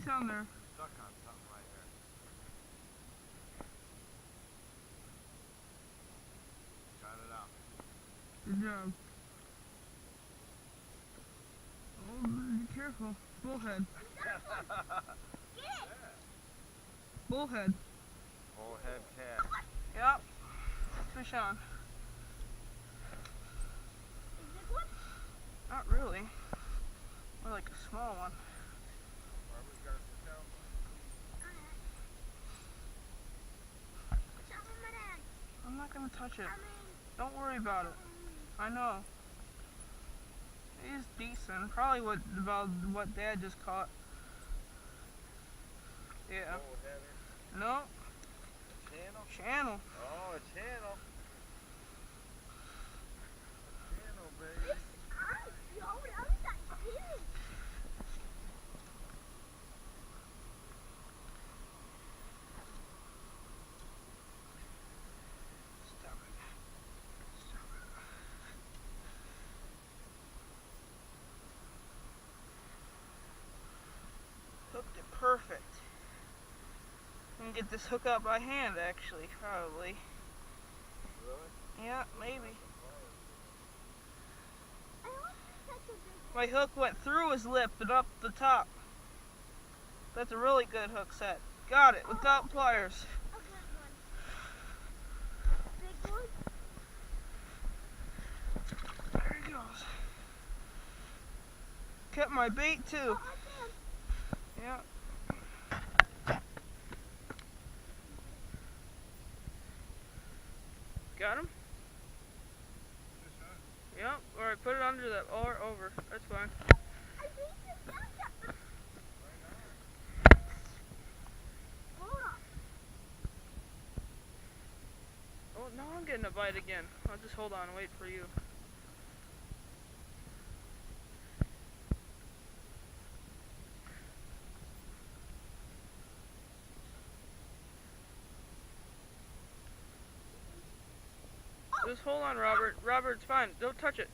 He's on there. Stuck on something right here. Got it out. Good job. Oh, be careful. Bullhead. Bullhead. Bullhead cat. Yep. Fish on. Is this one? Not really. More like a small one. Barbara's got a fish out. I'm not gonna touch it. Don't worry about it. I know. It is decent. Probably about what Dad just caught. Yeah. Bullheader. No. A channel? Channel. Oh, a channel. A channel, baby. Stop it. Stop it. Hooked it perfect. I can get this hook out by hand, actually, probably. Really? Yeah, maybe. My hook went through his lip and up the top. That's a really good hook set. Got it, without pliers. Big one? There he goes. Kept my bait too. Yeah. Got him? Yep. Alright, put it under that or over. That's fine. Oh, now I'm getting a bite again. I'll just hold on and wait for you. Just hold on, Robert. Robert, it's fine. Don't touch it.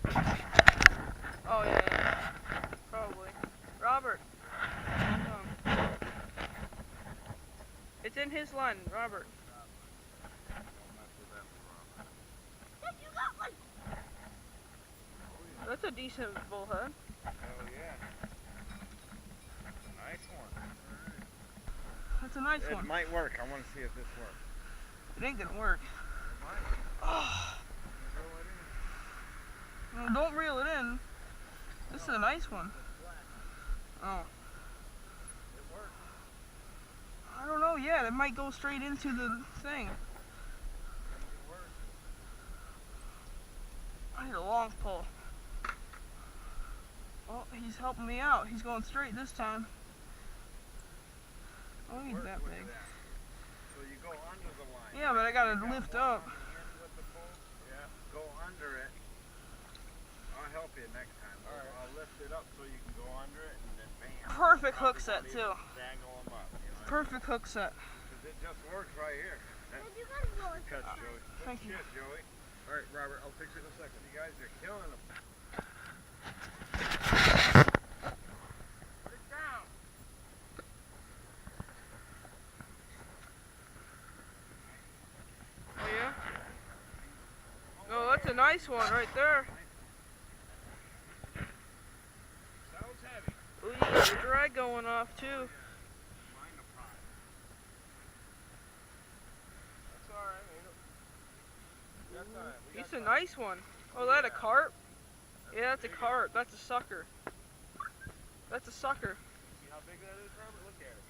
Oh, yeah. Probably. Robert. It's in his line, Robert. That's a decent bullhead. Oh, yeah. That's a nice one. That's a nice one. It might work. I want to see if this works. It ain't gonna work. It might. Oh. Roll it in. No, don't reel it in. This is a nice one. Oh. It works. I don't know yet. It might go straight into the thing. It works. I need a long pull. Oh, he's helping me out. He's going straight this time. Oh, he's that big. So you go under the line. Yeah, but I gotta lift up. Yeah, go under it. I'll help you next time. Right. I'll lift it up so you can go under it and then bam. Perfect hook set too. Dangle them up. You know? Perfect hook set. Because it just works right here. Catch, Joey. Thank you. Shit, Joey. All right, Robert, I'll fix it in a second. You guys are killing them. Put it down. Oh yeah? Oh, that's a nice one right there. Sounds heavy. Oh, you got the drag going off too. Mind the pot. That's all right. We got time. We got It's a time. nice one. Oh, that a carp? Yeah, that's a carp. That's a sucker. That's a sucker. See how big that is, Robert? Look at it.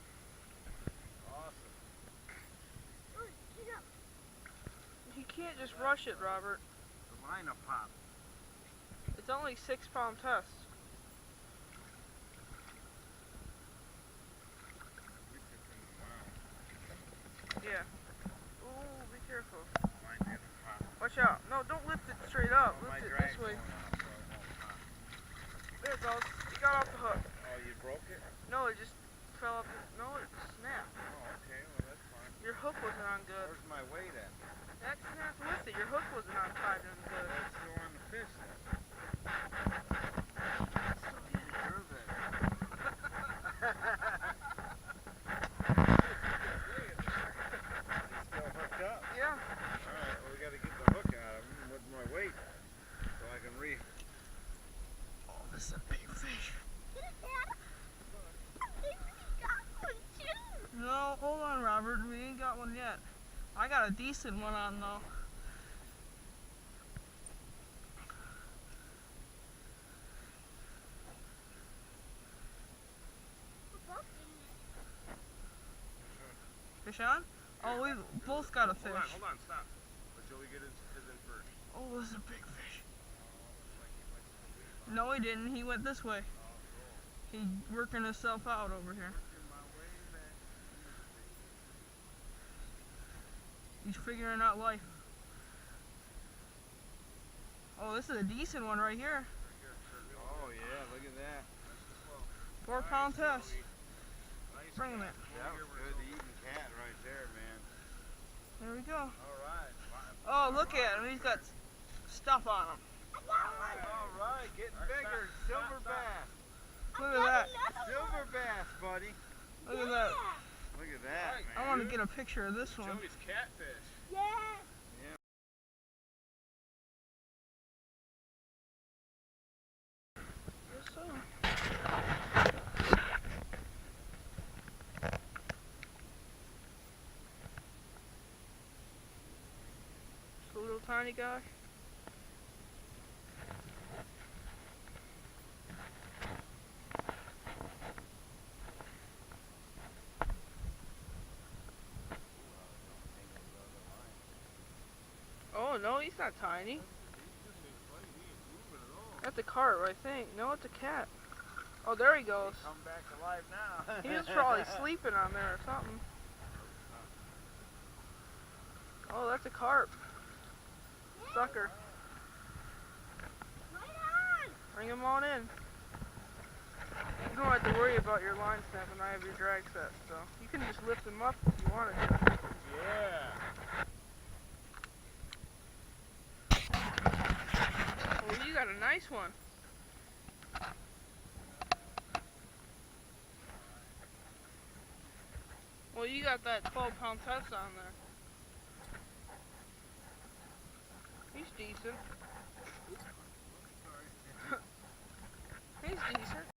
Awesome. You can't just rush it, Robert. The line will pop. It's only 6-pound test. Yeah. Ooh, be careful. Line didn't pop. Watch out. No, don't lift it straight up. Oh, my Lift it drag's this way. going off, so it won't pop. There it goes. You got off the hook. Oh, you broke it? No, it just fell up. No, it snapped. Oh, okay. Well, that's fine. Your hook wasn't on good. Where's my weight at? That snapped with it. Your hook wasn't on tight and good. Let's go on the fish then. So easy. You're the I got a decent one on though. What's up in it? Fish on? Oh, we both got a fish. Hold on, stop. Let Joey get his in first. Oh, this is a big fish. No, he didn't. He went this way. He's working himself out over here. He's figuring out life. Oh, this is a decent one right here. Oh yeah, look at that. 4 pound test. Nice Bring him cat. in. That was good eating cat right there, man. There we go. Alright. Oh, look at him. He's got stuff on him. Alright, getting bigger. Silver bass. Look at that. Silver bass, buddy. Look at that. Look at that, man. I want to get a picture of this one. Joey's catfish. Yeah. Yes, sir. Just a little tiny guy. Oh no, he's not tiny. That's a carp, I think. No, it's a cat. Oh, there he goes. Come back to life now. He was probably sleeping on there or something. Oh, that's a carp. Sucker. Right on. Bring him on in. You don't have to worry about your line snapping. I have your drag set, so you can just lift him up if you wanted to. Yeah. Oh, you got a nice one. Well, you got that 12-pound test on there. He's decent. He's decent.